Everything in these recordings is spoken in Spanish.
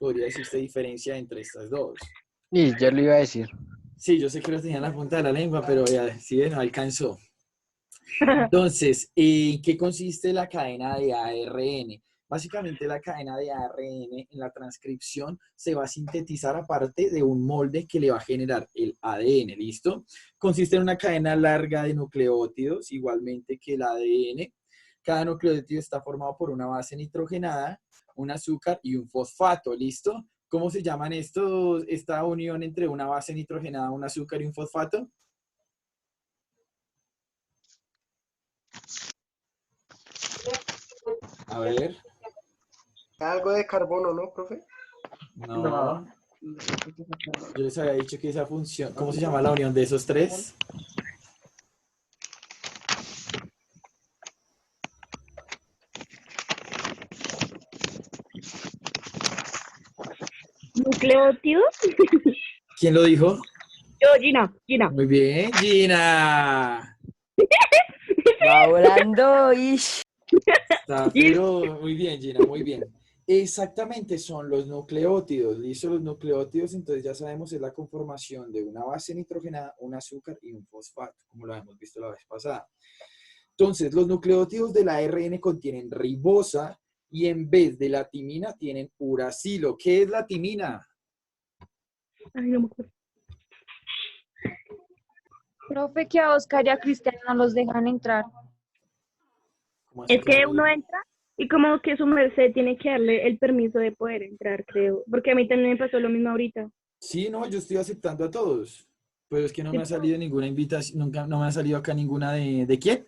podría decir usted diferencia entre estas dos? Y ya lo iba a decir. Sí, yo sé que lo tenía en la punta de la lengua, pero ya, sí, no alcanzó. Entonces, ¿en qué consiste la cadena de ARN? Básicamente la cadena de ARN en la transcripción se va a sintetizar a parte de un molde que le va a generar el ADN, ¿listo? Consiste en una cadena larga de nucleótidos, igualmente que el ADN. Cada nucleótido está formado por una base nitrogenada, un azúcar y un fosfato, ¿listo? ¿Cómo se llaman esta unión entre una base nitrogenada, un azúcar y un fosfato? A ver, Algo de carbono, ¿no, profe? no. Yo les había dicho que esa función, ¿cómo se llama la unión de esos tres? ¿Nucleótidos? ¿Quién lo dijo? Yo, Gina. Muy bien, Gina. Va volando, ish. Está, pero muy bien, Gina, muy bien. Exactamente, son los nucleótidos. ¿Listo? Los nucleótidos, entonces ya sabemos, es la conformación de una base nitrogenada, un azúcar y un fosfato, como lo hemos visto la vez pasada. Entonces, los nucleótidos de la ARN contienen ribosa y en vez de la timina tienen uracilo. ¿Qué es la timina? Ay, no me acuerdo. Profe, que a Oscar y a Cristian no los dejan entrar. ¿Cómo así Es que no? uno entra y como que su merced tiene que darle el permiso de poder entrar, creo. Porque a mí también me pasó lo mismo ahorita. Sí, no, yo estoy aceptando a todos. Pero es que no me ha salido ninguna invitación, nunca, no me ha salido acá ninguna ¿de quién?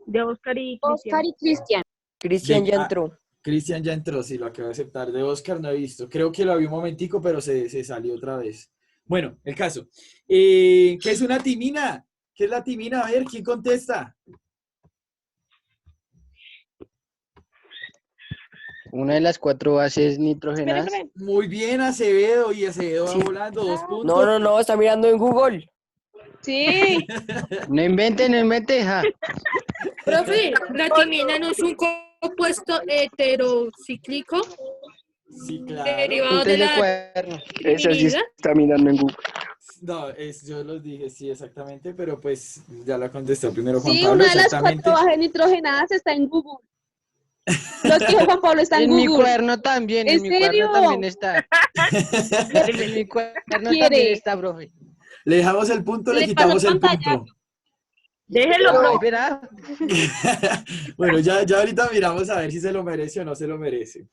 De Oscar y Oscar Cristian. y Cristian. Cristian ya entró. Cristian ya entró, sí, lo acabo de aceptar. De Oscar no he visto. Creo que lo vi un momentico, pero se salió otra vez. Bueno, el caso. ¿Qué es una timina? ¿Qué es la timina? A ver, ¿quién contesta? Una de las 4 bases nitrogenadas. Muy bien, Acevedo. Y Acevedo va volando 2 puntos. No, está mirando en Google. Sí. No invente, ja. Profe, la timina no es un compuesto heterocíclico Sí, claro. derivado de Apunte ese la cuaderno. Ese sí timinida. está mirando en Google. No, yo los dije, sí, exactamente, pero pues ya la contestó primero Juan Sí, Pablo, una de las exactamente. 4 bases nitrogenadas está en Google. Lo que dijo Juan Pablo está en En Google. mi cuaderno también, ¿En en mi cuaderno serio? también está. En mi cuaderno ¿Quiere? también está, profe. Le dejamos el punto, le Le paso quitamos el pantalla. punto. Déjelo, Ay, profe. verá. Bueno, ya ahorita miramos a ver si se lo merece o no se lo merece.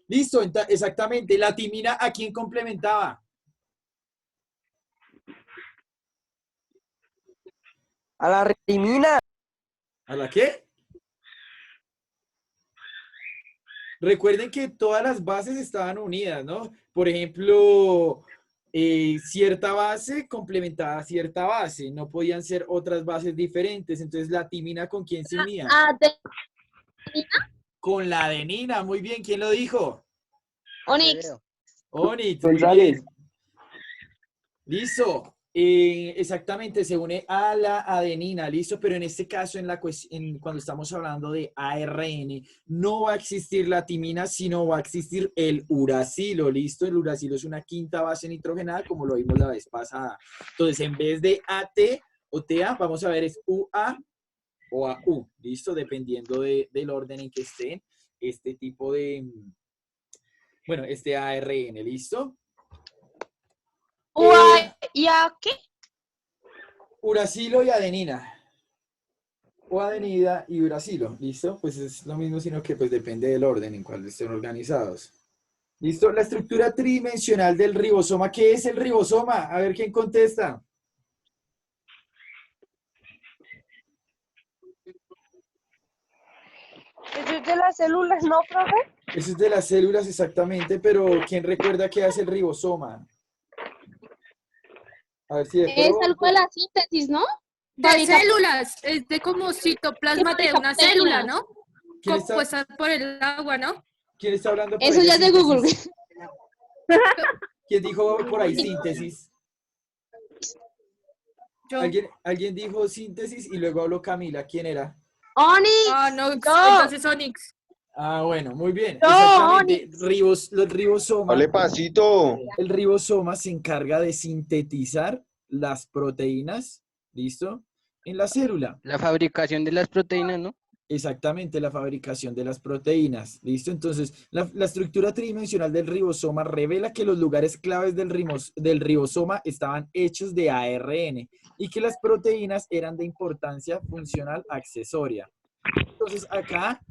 Listo, exactamente. La timina, ¿a quién complementaba? A la timina. ¿A la qué? Recuerden que todas las bases estaban unidas, ¿no? Por ejemplo, cierta base complementaba a cierta base. No podían ser otras bases diferentes. Entonces, ¿la timina con quién se unía? Con la adenina. Muy bien, ¿quién lo dijo? Onyx. Onix, muy González. bien. Listo. Exactamente, se une a la adenina, listo, pero en este caso, cuando estamos hablando de ARN, no va a existir la timina, sino va a existir el uracilo, listo. El uracilo es una quinta base nitrogenada, como lo vimos la vez pasada. Entonces, en vez de AT o TA, vamos a ver es UA o AU, listo, dependiendo del orden en que estén este tipo de, bueno, este ARN, listo. ¿Y a qué? Uracilo y adenina. O adenina y uracilo. ¿Listo? Pues es lo mismo, sino que pues depende del orden en cual estén organizados. ¿Listo? La estructura tridimensional del ribosoma. ¿Qué es el ribosoma? A ver quién contesta. ¿Eso es de las células, no, profe? Eso es de las células exactamente, pero ¿quién recuerda qué hace el ribosoma? A ver si de Es algo pronto... de la síntesis, ¿no? De Fabrica- células, es de como citoplasma de fabrica una célula, proteínas. ¿no? ¿Quién está, Compuesta por el agua, ¿no? quién está hablando por ahí Eso de ya es de Google. síntesis? ¿Quién dijo por ahí síntesis? Yo. ¿Alguien dijo síntesis y luego habló Camila? ¿Quién era? Onyx. Ah, no, Yo. entonces Onyx. Ah, bueno, muy bien. No, Exactamente. Los ribosomas, Dale pasito. el ribosoma se encarga de sintetizar las proteínas, ¿listo? En la célula. La fabricación de las proteínas, ¿no? Exactamente, la fabricación de las proteínas, ¿listo? Entonces, la estructura tridimensional del ribosoma revela que los lugares claves del ribosoma estaban hechos de ARN y que las proteínas eran de importancia funcional accesoria. Entonces, acá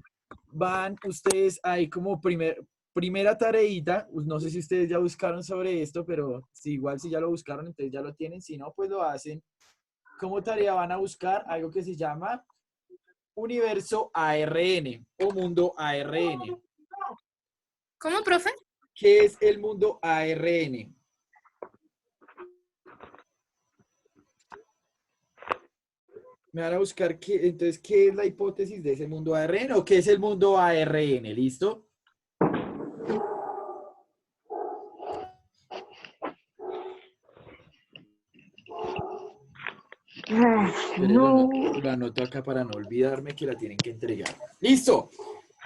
van ustedes ahí como primera tareita, no sé si ustedes ya buscaron sobre esto, pero si igual si ya lo buscaron, entonces ya lo tienen, si no, pues lo hacen. Como tarea van a buscar algo que se llama universo ARN o mundo ARN. ¿Cómo, profe? ¿Qué es el mundo ARN? Me van a buscar entonces, ¿qué es la hipótesis de ese mundo ARN o qué es el mundo ARN? ¿Listo? Pero lo anoto acá para no olvidarme que la tienen que entregar. ¡Listo!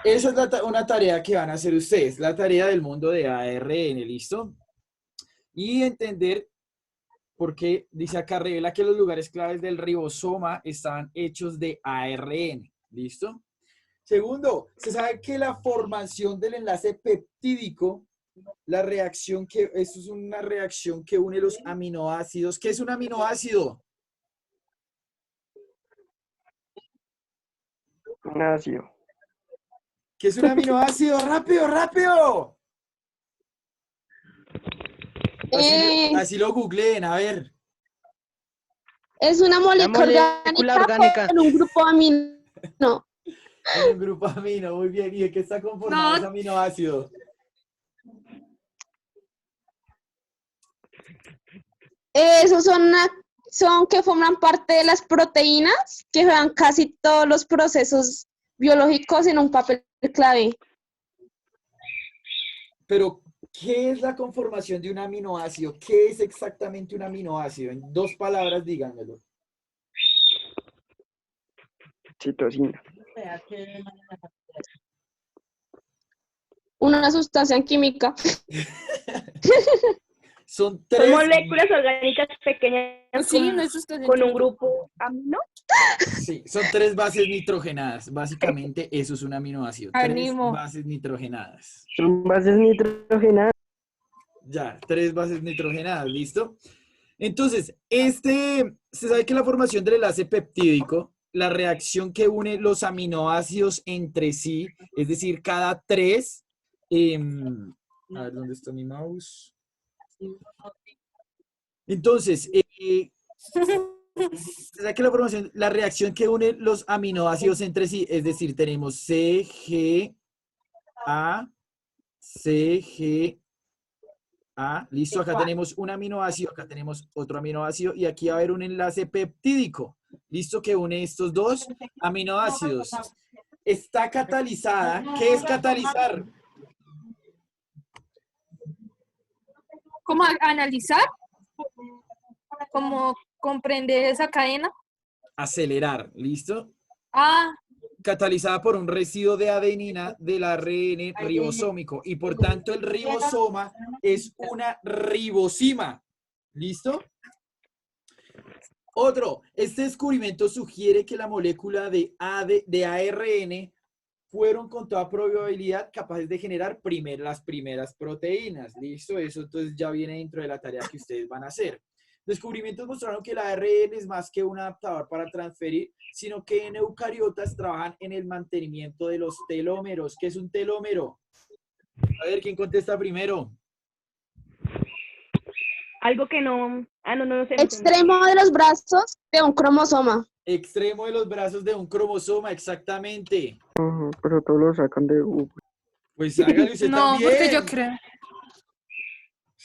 Esa es una tarea que van a hacer ustedes, la tarea del mundo de ARN, ¿listo? Y entender por qué, dice acá, revela que los lugares claves del ribosoma estaban hechos de ARN, ¿listo? Segundo, se sabe que la formación del enlace peptídico, eso es una reacción que une los aminoácidos. ¿Qué es un aminoácido? Un ácido. ¿Qué es un aminoácido? ¡Rápido, rápido! Así lo googleen, a ver. Es una molécula orgánica en un grupo amino. En un grupo amino, muy bien. ¿Y de qué está conformado ese aminoácido? Esos son que forman parte de las proteínas que juegan casi todos los procesos biológicos en un papel clave. Pero, ¿qué es la conformación de un aminoácido? ¿Qué es exactamente un aminoácido? En 2 palabras, díganmelo. Citosina. Una sustancia química. Son Son 3. moléculas orgánicas pequeñas Sí, no es usted. con un grupo amino. Sí, son 3 bases nitrogenadas. Básicamente, eso es un aminoácido. 3 Ánimo. bases nitrogenadas. Son bases nitrogenadas. Ya, 3 bases nitrogenadas, ¿listo? Entonces, se sabe que la formación del enlace peptídico, la reacción que une los aminoácidos entre sí, es decir, cada 3, a ver, ¿dónde está mi mouse? Entonces, se sabe que la reacción que une los aminoácidos entre sí, es decir, tenemos CGA, listo, acá tenemos un aminoácido, acá tenemos otro aminoácido y aquí va a haber un enlace peptídico, listo, que une estos 2 aminoácidos. Está catalizada. ¿Qué es catalizar? ¿Cómo analizar? ¿Cómo comprender esa cadena? Acelerar, ¿listo? Ah, Catalizada por un residuo de adenina del ARN ribosómico y por tanto el ribosoma es una ribosima. ¿Listo? Otro, este descubrimiento sugiere que la molécula de ARN fueron con toda probabilidad capaces de generar las primeras proteínas. ¿Listo? Eso entonces ya viene dentro de la tarea que ustedes van a hacer. Descubrimientos mostraron que el ARN es más que un adaptador para transferir, sino que en eucariotas trabajan en el mantenimiento de los telómeros. ¿Qué es un telómero? A ver, ¿quién contesta primero? Algo que no... no sé. Extremo de los brazos de un cromosoma. Extremo de los brazos de un cromosoma, exactamente. Pero todos lo sacan de Google. Pues hágale usted no, también. porque yo creo.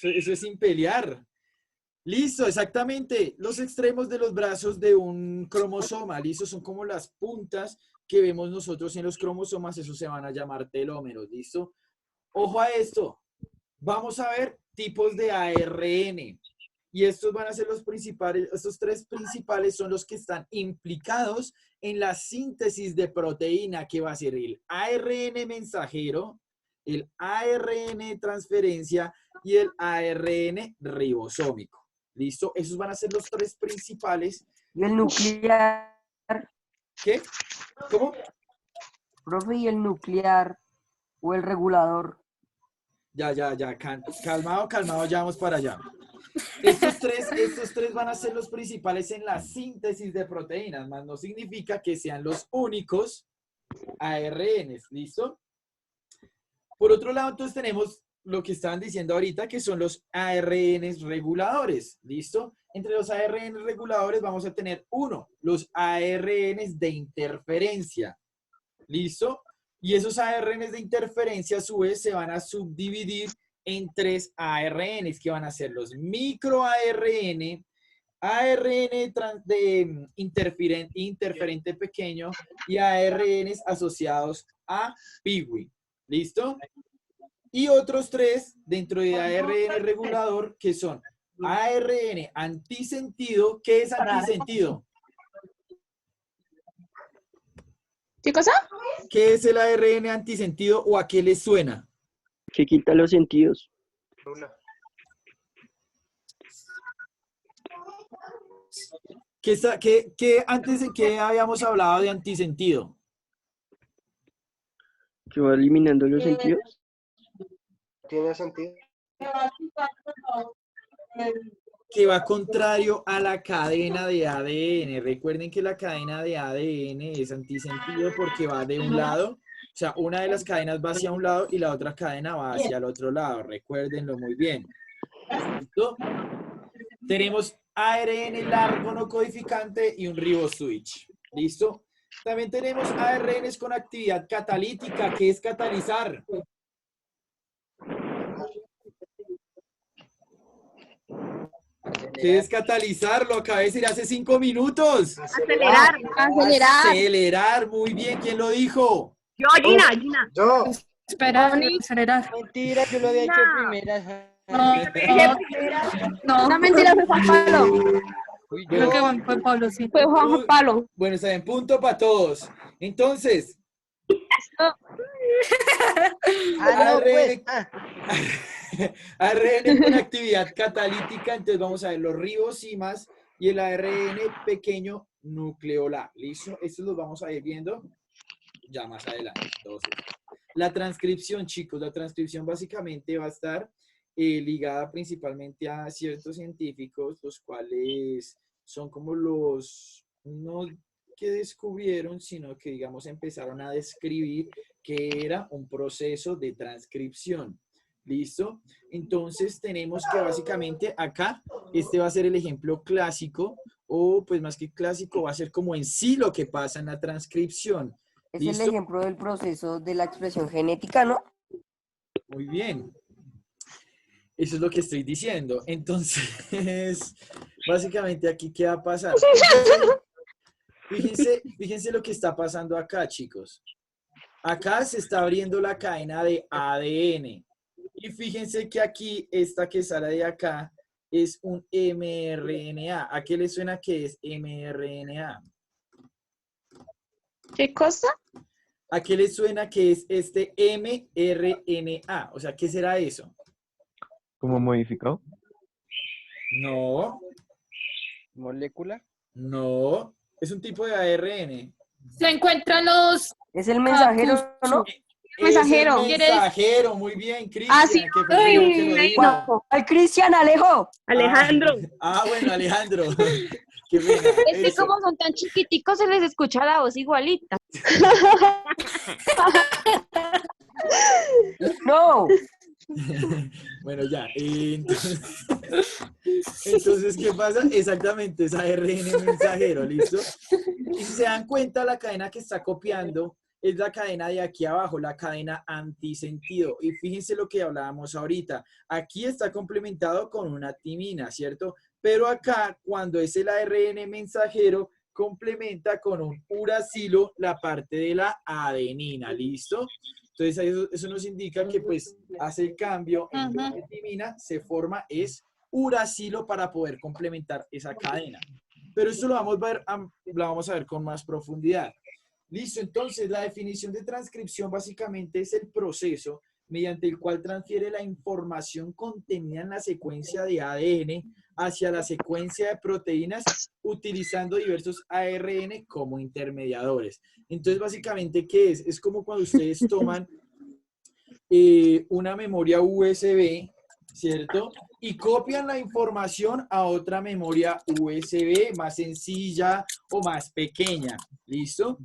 Eso es sin pelear. Listo, exactamente. Los extremos de los brazos de un cromosoma, listo, son como las puntas que vemos nosotros en los cromosomas, esos se van a llamar telómeros, ¿listo? Ojo a esto. Vamos a ver tipos de ARN. Y estos van a ser los principales, estos tres principales son los que están implicados en la síntesis de proteína, que va a ser el ARN mensajero, el ARN transferencia y el ARN ribosómico. ¿Listo? Esos van a ser los tres principales. Y el nuclear, ¿Qué? ¿Cómo? profe, y el nuclear o el regulador. Ya. Calmado, ya vamos para allá. Estos tres van a ser los principales en la síntesis de proteínas, más no significa que sean los únicos ARNs, ¿listo? Por otro lado, entonces tenemos lo que estaban diciendo ahorita, que son los ARNs reguladores, ¿listo? Entre los ARNs reguladores vamos a tener los ARNs de interferencia, ¿listo? Y esos ARNs de interferencia a su vez se van a subdividir en 3 ARNs, que van a ser los microARN, ARN de interferente pequeño y ARNs asociados a PIWI. ¿Listo? Y otros 3 dentro de ARN regulador, que son ARN antisentido. ¿Qué es antisentido? ¿Qué cosa? ¿Qué es el ARN antisentido o a qué le suena? Que quita los sentidos. Luna. Antes de que habíamos hablado de antisentido? Que va eliminando los sentidos. ¿Tiene sentido? Que va contrario a la cadena de ADN. Recuerden que la cadena de ADN es antisentido porque va de un lado, o sea, una de las cadenas va hacia un lado y la otra cadena va hacia el otro lado. Recuérdenlo muy bien. ¿Listo? Tenemos ARN largo no codificante y un riboswitch. ¿Listo? También tenemos ARNs con actividad catalítica. ¿Qué es catalizar? ¿Qué es catalizar? Lo acabé de decir hace 5 minutos. Acelerar. Acelerar. Acelerar, muy bien. ¿Quién lo dijo? Yo, Gina. Yo. Espera, acelerar. Mentira, yo lo había hecho No. primera. No, No, mentira, fue Juan Pablo. Uy, creo que fue Pablo, sí. Fue Juan Pablo. Bueno, está bien, punto para todos. Entonces, no, pues. ARN con actividad catalítica, entonces vamos a ver los ribosimas y el ARN pequeño nucleolar. ¿Listo? Estos los vamos a ir viendo ya más adelante. Entonces, la transcripción, chicos, la transcripción básicamente va a estar ligada principalmente a ciertos científicos, los cuales son como los, no que descubrieron, sino que, digamos, empezaron a describir que era un proceso de transcripción. ¿Listo? Entonces tenemos que básicamente acá, este va a ser el ejemplo clásico, o pues más que clásico, va a ser como en sí lo que pasa en la transcripción. Es ¿Listo? el ejemplo del proceso de la expresión genética, ¿no? Muy bien. Eso es lo que estoy diciendo. Entonces, básicamente aquí, ¿qué va a pasar? Fíjense lo que está pasando acá, chicos. Acá se está abriendo la cadena de ADN. Y fíjense que aquí, esta que sale de acá, es un mRNA. ¿A qué le suena que es mRNA? ¿Qué cosa? ¿A qué le suena que es este mRNA? O sea, ¿qué será eso? ¿Cómo modificado? No, Molécula. no. Es un tipo de ARN. Se encuentran los... Es el mensajero, ¿no? Mensajero. Es el mensajero, muy bien, Cristian. Ah, sí. Que fue el que lo dijo. No. ¡Ay, Cristian, Alejo! Alejandro. Bueno, Alejandro. Qué pena. Es que Eso. como son tan chiquiticos se les escucha la voz igualita. ¡No! Bueno, ya. Entonces, ¿qué pasa? Exactamente, es ARN mensajero, ¿listo? Y si se dan cuenta, la cadena que está copiando es la cadena de aquí abajo, la cadena antisentido. Y fíjense lo que hablábamos ahorita. Aquí está complementado con una timina, ¿cierto? Pero acá, cuando es el ARN mensajero, complementa con un uracilo la parte de la adenina, ¿listo? Entonces, eso nos indica que pues hace el cambio entre la timina, se forma es uracilo para poder complementar esa cadena. Pero esto lo vamos a ver con más profundidad. Listo, entonces la definición de transcripción básicamente es el proceso mediante el cual transfiere la información contenida en la secuencia de ADN hacia la secuencia de proteínas utilizando diversos ARN como intermediadores. Entonces, básicamente, ¿qué es? Es como cuando ustedes toman una memoria USB, ¿cierto? Y copian la información a otra memoria USB más sencilla o más pequeña. ¿Listo?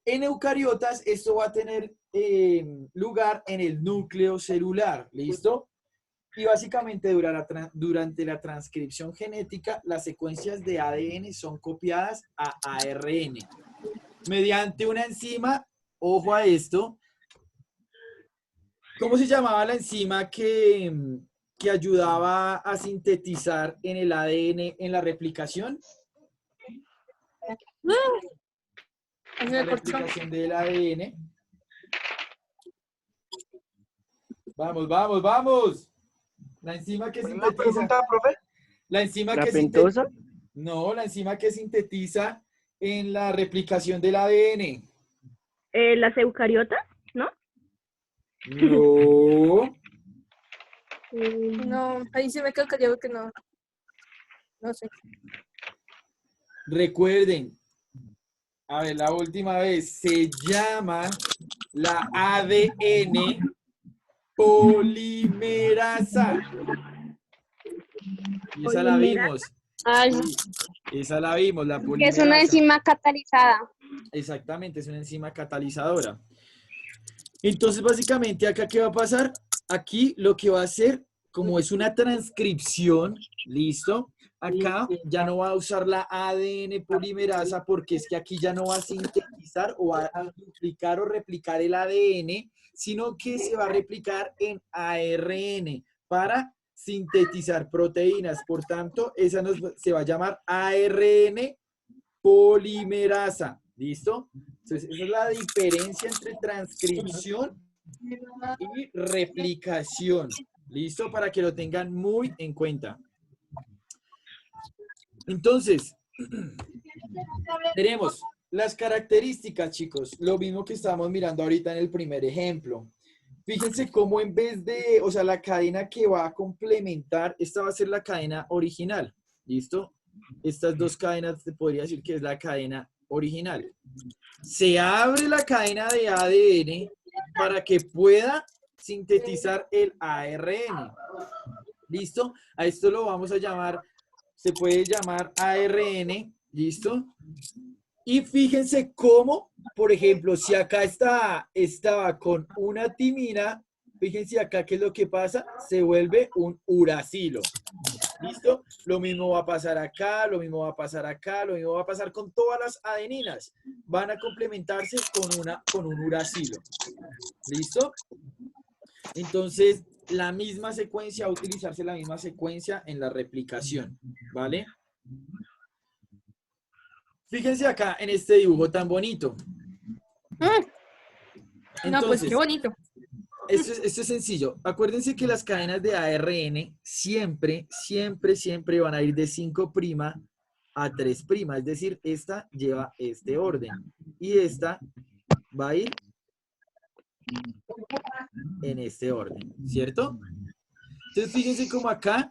En eucariotas esto va a tener lugar en el núcleo celular. ¿Listo? Y básicamente durante la transcripción genética, las secuencias de ADN son copiadas a ARN. Mediante una enzima, ojo a esto, ¿cómo se llamaba la enzima que ayudaba a sintetizar en el ADN en la replicación? La replicación del ADN. Vamos, vamos, vamos. La enzima que ¿Una sintetiza. pregunta, profe? La enzima ¿La que pentosa? No, la enzima que sintetiza en la replicación del ADN. Las eucariotas, ¿no? No. No, ahí sí me quedo callado que no. No sé. Recuerden, a ver, la última vez, se llama la ADN polimerasa. Y esa la vimos. Ay, Esa la vimos, la que polimerasa. es una enzima catalizada. Exactamente, es una enzima catalizadora. Entonces, básicamente, ¿acá qué va a pasar? Aquí lo que va a hacer, como es una transcripción, ¿listo? Acá ya no va a usar la ADN polimerasa porque es que aquí ya no va a sintetizar o a duplicar o replicar el ADN, sino que se va a replicar en ARN para sintetizar proteínas. Por tanto, esa se va a llamar ARN polimerasa. ¿Listo? Entonces, esa es la diferencia entre transcripción y replicación. ¿Listo? Para que lo tengan muy en cuenta. Entonces, tenemos las características, chicos. Lo mismo que estábamos mirando ahorita en el primer ejemplo. Fíjense cómo en vez de, o sea, la cadena que va a complementar, esta va a ser la cadena original. ¿Listo? Estas dos cadenas, te podría decir que es la cadena original. Se abre la cadena de ADN para que pueda sintetizar el ARN. ¿Listo? A esto lo vamos a llamar, se puede llamar ARN. ¿Listo? Y fíjense cómo, por ejemplo, si acá estaba con una timina, fíjense acá qué es lo que pasa, se vuelve un uracilo. ¿Listo? Lo mismo va a pasar acá, lo mismo va a pasar acá, lo mismo va a pasar con todas las adeninas. Van a complementarse con un uracilo. ¿Listo? Entonces, la misma secuencia, va a utilizarse la misma secuencia en la replicación. ¿Vale? Fíjense acá en este dibujo tan bonito. No, pues qué bonito. Esto es sencillo. Acuérdense que las cadenas de ARN siempre van a ir de 5' a 3'. Es decir, esta lleva este orden. Y esta va a ir en este orden. ¿Cierto? Entonces, fíjense como acá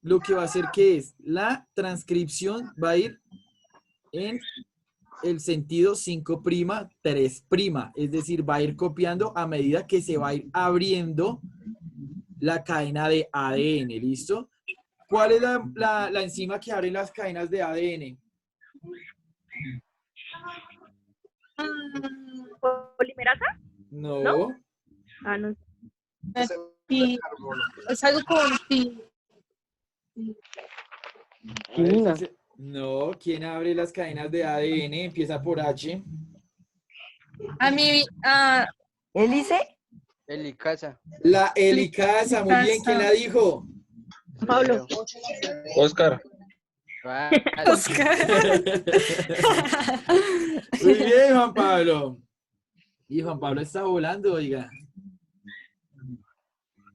lo que va a hacer que es la transcripción va a ir en el sentido 5', 3', es decir, va a ir copiando a medida que se va a ir abriendo la cadena de ADN, ¿listo? ¿Cuál es la enzima que abre las cadenas de ADN? ¿Polimerasa? No. ¿No? Ah, no. Y es algo con ti. A ver, no, ¿quién abre las cadenas de ADN? Empieza por H. A mí, ¿Hélice? Helicasa. La helicasa, muy bien, ¿quién la dijo? Pablo. Oscar. Oscar. Muy bien, Juan Pablo. Y Juan Pablo está volando, oiga.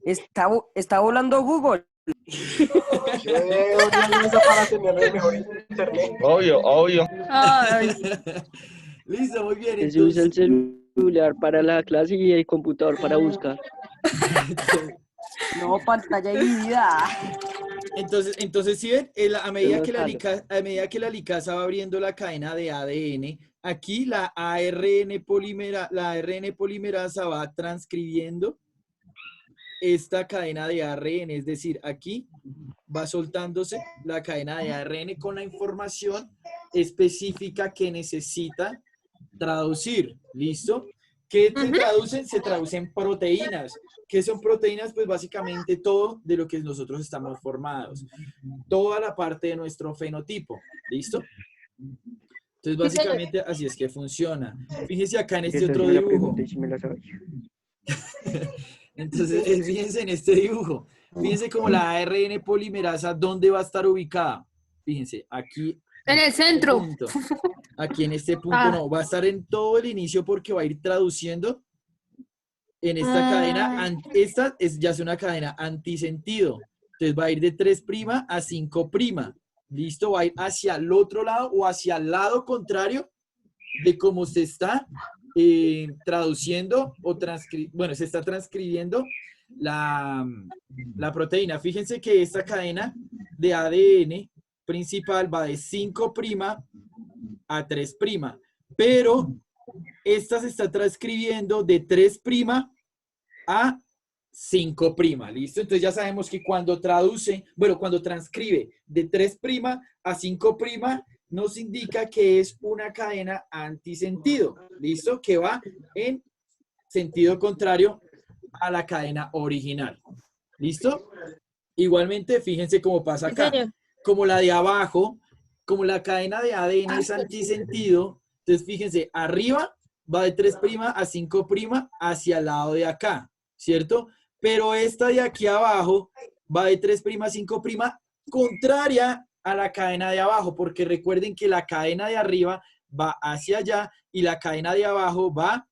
Está volando Google. Yo veo una alianza para tener el mejor internet. Obvio. Ay, Listo, muy bien. Se usa el Entonces, celular para la clase y el computador para buscar. No, pantalla dividida. entonces ¿sí ven? A medida Yo que lo jalo. a medida que la licasa va abriendo la cadena de ADN, aquí la ARN polimerasa va transcribiendo esta cadena de ARN, es decir, aquí va soltándose la cadena de ARN con la información específica que necesita traducir. ¿Listo? ¿Qué se traducen? Se traducen proteínas. ¿Qué son proteínas? Pues básicamente todo de lo que nosotros estamos formados. Toda la parte de nuestro fenotipo. ¿Listo? Entonces, básicamente así es que funciona. Fíjense acá en este Esa otro sí me la dibujo. pregunté y sí me la sabía. Entonces, fíjense en este dibujo. Fíjense como la ARN polimerasa, ¿dónde va a estar ubicada? Fíjense, aquí. en el centro. Punto. Aquí en este punto Ah. no, va a estar en todo el inicio porque va a ir traduciendo en esta cadena. Esta ya es una cadena antisentido. Entonces va a ir de 3' a 5'. ¿Listo? Va a ir hacia el otro lado o hacia el lado contrario de cómo se está traduciendo o bueno, se está transcribiendo la proteína. Fíjense que esta cadena de ADN principal va de 5' a 3', pero esta se está transcribiendo de 3' a 5', ¿listo? Entonces ya sabemos que cuando cuando transcribe de 3' a 5', nos indica que es una cadena antisentido, ¿listo? Que va en sentido contrario a la cadena original, ¿listo? Igualmente, fíjense cómo pasa ¿En acá. serio? Como la de abajo, como la cadena de ADN es antisentido, entonces fíjense, arriba va de 3' a 5' hacia el lado de acá, ¿cierto? Pero esta de aquí abajo va de 3' a 5' contraria a la cadena de abajo, porque recuerden que la cadena de arriba va hacia allá y la cadena de abajo va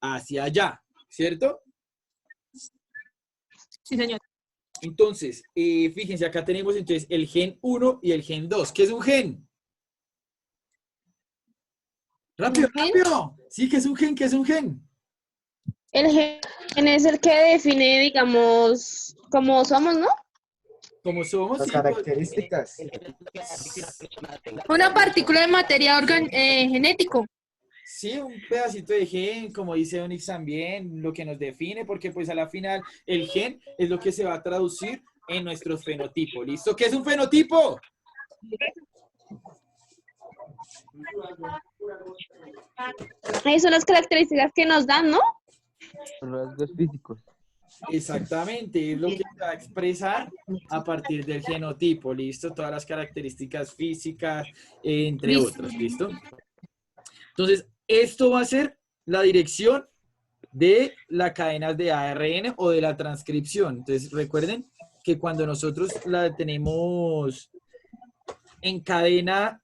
hacia allá, ¿cierto? Sí, señor. Entonces, fíjense, acá tenemos entonces el gen 1 y el gen 2. ¿Qué es un gen? ¡Rápido, ¿Un gen? rápido! Sí, ¿qué es un gen? ¿Qué es un gen? El gen es el que define, digamos, cómo somos, ¿no? Como somos, Las sí, características. Una partícula de materia genético. sí, un pedacito de gen, como dice Onyx también, lo que nos define, porque pues a la final el gen es lo que se va a traducir en nuestro fenotipo. ¿Listo? ¿Qué es un fenotipo? Esas son las características que nos dan, ¿no? Son rasgos físicos. Exactamente, es lo que se va a expresar a partir del genotipo, ¿listo? Todas las características físicas, entre otras, ¿listo? Entonces, esto va a ser la dirección de las cadenas de ARN o de la transcripción. Entonces, recuerden que cuando nosotros la tenemos en cadena,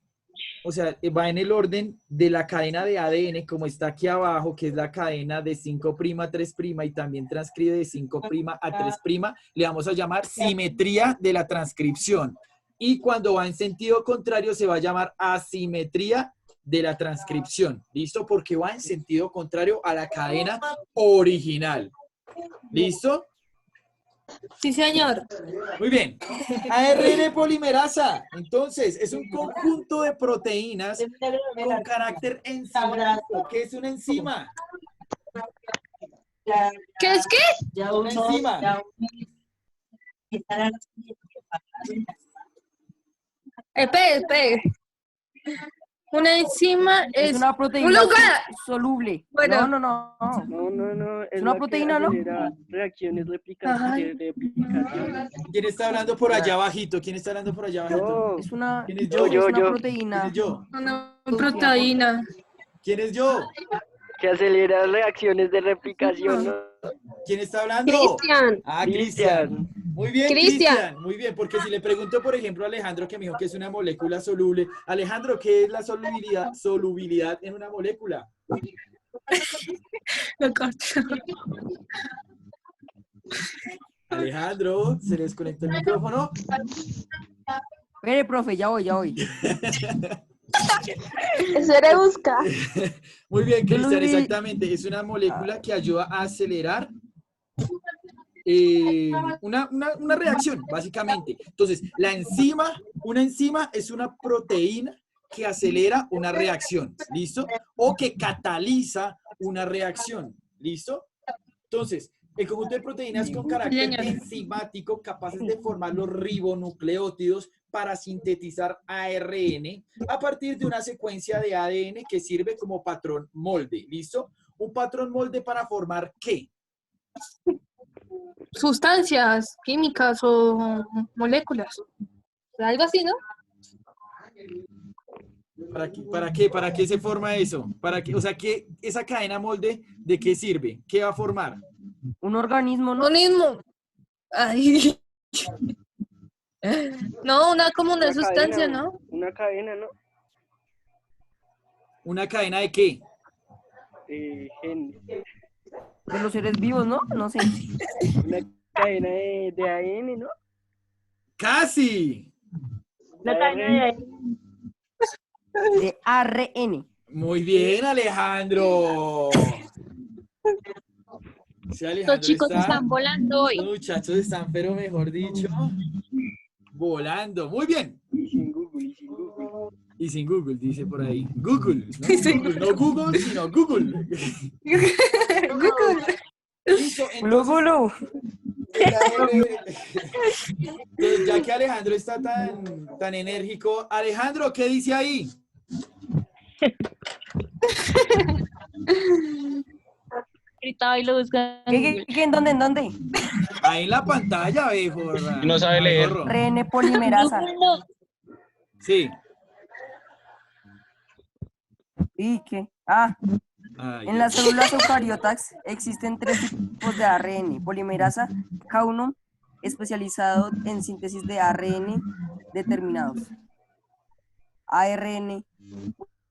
o sea, va en el orden de la cadena de ADN, como está aquí abajo, que es la cadena de 5' a 3' y también transcribe de 5' a 3', le vamos a llamar simetría de la transcripción. Y cuando va en sentido contrario, se va a llamar asimetría de la transcripción. ¿Listo? Porque va en sentido contrario a la cadena original. ¿Listo? Sí, señor. Muy bien. ARN polimerasa, entonces, es un conjunto de proteínas con carácter enzimático. ¿Qué es una enzima? ¿Qué es qué? Una enzima. Espere. Una enzima Es una proteína un lugar. soluble. Bueno. No. No. Es una la que proteína, ¿no? acelera reacciones replicativas. ¿Quién está hablando por allá abajito? ¿Quién está hablando por allá abajito? Yo. Es una, ¿Quién es Yo, yo? es una yo. proteína. ¿Quién es yo? Una proteína. ¿Quién es yo? Que acelera reacciones de replicación. ¿no? ¿Quién está hablando? Cristian. Ah, Cristian. Cristian. Muy bien, Cristian. Cristian. Muy bien, porque si le pregunto, por ejemplo, a Alejandro, que me dijo que es una molécula soluble. Alejandro, ¿qué es la solubilidad en una molécula? Lo corto. Alejandro, se le desconectó el micrófono. Espere, profe, ya voy. Eso era buscar. Muy bien, Yo lo Cristian, vi. exactamente. Es una molécula que ayuda a acelerar una reacción, básicamente. Entonces, una enzima es una proteína que acelera una reacción, ¿listo? O que cataliza una reacción, ¿listo? Entonces, el conjunto de proteínas con carácter Señor. enzimático capaces de formar los ribonucleótidos para sintetizar ARN a partir de una secuencia de ADN que sirve como patrón molde, ¿listo? Un patrón molde para formar ¿qué? Sustancias químicas o moléculas. Algo así, ¿no? ¿Para qué se forma eso? ¿Para qué? O sea, esa cadena molde, ¿de qué sirve? ¿Qué va a formar? Un organismo, ¿no? Organismo. Ay. No, como una sustancia, cadena, ¿no? Una cadena, ¿no? ¿Una cadena de qué? Gen. De los seres vivos, ¿no? No sé. Una cadena de ADN, ¿no? ¡Casi! La cadena de De ARN. Muy bien, Alejandro. Sí, Alejandro Los chicos está- están volando hoy. Los muchachos están, pero mejor dicho, volando. Muy bien. Y sin Google. Y sin Google, dice por ahí. Google, ¿no? Google, no Google, sino Google. Listo, Glu. entonces, ya que Alejandro está tan enérgico, Alejandro, ¿qué dice ahí? Gritaba y lo buscan. ¿Qué? ¿En dónde? Ahí en la pantalla, ve, porra. No sabe leer. Gorro. ARN polimerasa. Sí. ¿Y qué? Ay, En las células eucariotas existen 3 tipos de ARN. Polimerasa K1, especializado en síntesis de ARN determinados. ARN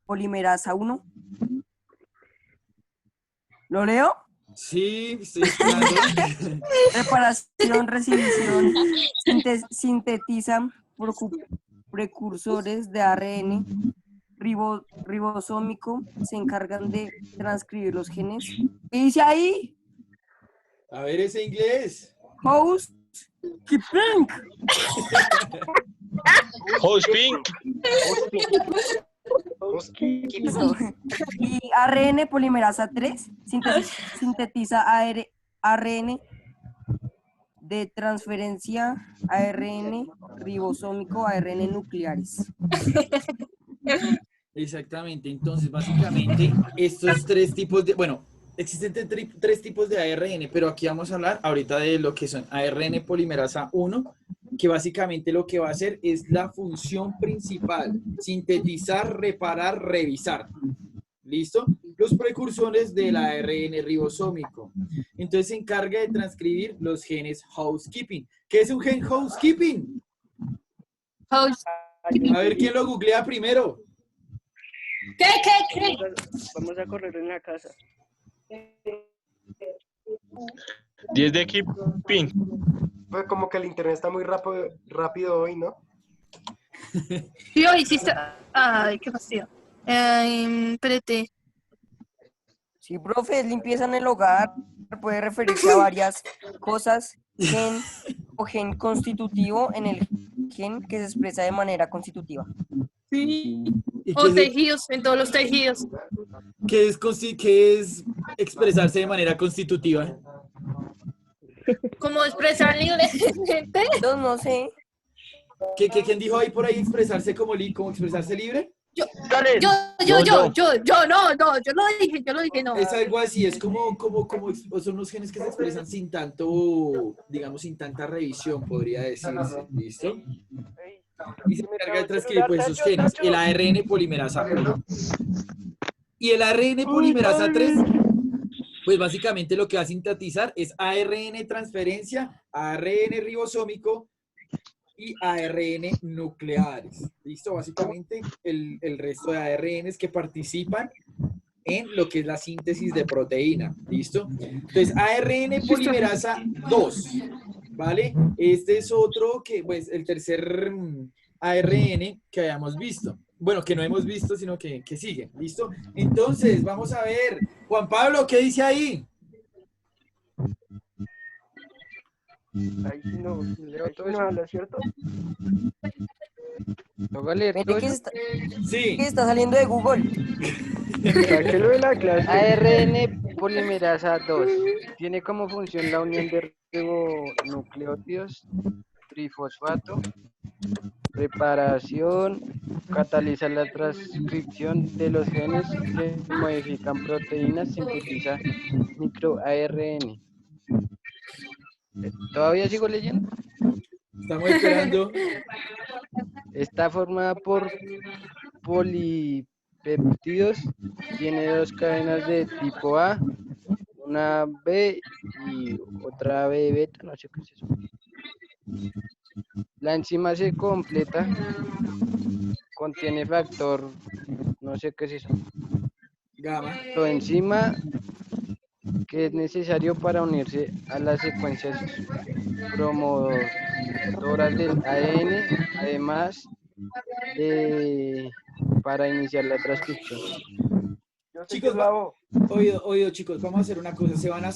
polimerasa 1. ¿Lo leo? sí, estoy esperando. Reparación, resilición, sintetizan precursores de ARN ribosómico, se encargan de transcribir los genes. ¿Qué dice ahí? A ver ese inglés. Housekeeping. Y ARN polimerasa 3 sintetiza ARN de transferencia, ARN ribosómico, ARN nucleares. Exactamente, entonces básicamente estos 3 tipos de, bueno, existen 3 tipos de ARN, pero aquí vamos a hablar ahorita de lo que son ARN polimerasa 1, que básicamente lo que va a hacer es la función principal, sintetizar, reparar, revisar. ¿Listo? Los precursores del ARN ribosómico. Entonces se encarga de transcribir los genes housekeeping. ¿Qué es un gen housekeeping? House. A ver quién lo googlea primero. ¿Qué? Vamos a correr en la casa. 10 de keeping. Pues como que el internet está muy rápido hoy, ¿no? Sí, hoy hiciste. Ay, qué fastidio. Espérate. Sí, profe, es limpieza en el hogar. Puede referirse a varias cosas. Gen o gen constitutivo en el gen que se expresa de manera constitutiva. ¿Y O tejidos, en todos los tejidos. qué es expresarse de manera constitutiva? Como expresar libremente. No sé. ¿Quién dijo ahí por ahí expresarse como expresarse libre? Yo lo dije, no. Es algo así, es como son los genes que se expresan sin tanto, digamos, sin tanta revisión, podría decirse, ¿listo? Y se encarga de transcribir pues esos genes, el ARN polimerasa 1. Y el ARN polimerasa 3, pues básicamente lo que va a sintetizar es ARN transferencia, ARN ribosómico y ARN nucleares. ¿Listo? Básicamente el resto de ARNs que participan en lo que es la síntesis de proteína. ¿Listo? Entonces, ARN polimerasa 2. ¿vale? Este es otro que, pues, el tercer ARN que habíamos visto. Bueno, que no hemos visto, sino que sigue, ¿listo? Entonces, vamos a ver. Juan Pablo, ¿qué dice ahí? Ahí sí no, Leo ahí sí todo no eso. habla, ¿cierto? Toca leer Mire todo que eso. Sí. está saliendo de Google. Sáquelo de la clase. ARN polimerasa 2 tiene como función la unión de ribonucleótidos, trifosfato, preparación, cataliza la transcripción de los genes que modifican proteínas, sintetiza microARN. ¿Todavía sigo leyendo? Estamos esperando. Está formada por polipeptidos, tiene dos cadenas de tipo A, una B y otra B beta, no sé qué es eso. La enzima se completa, contiene factor, no sé qué es eso. Gamma. Enzima que es necesario para unirse a las secuencias promotoras del ADN, además de para iniciar la transcripción. Yo sé que Chicos, es la O. oído, chicos, vamos a hacer una cosa. Se van a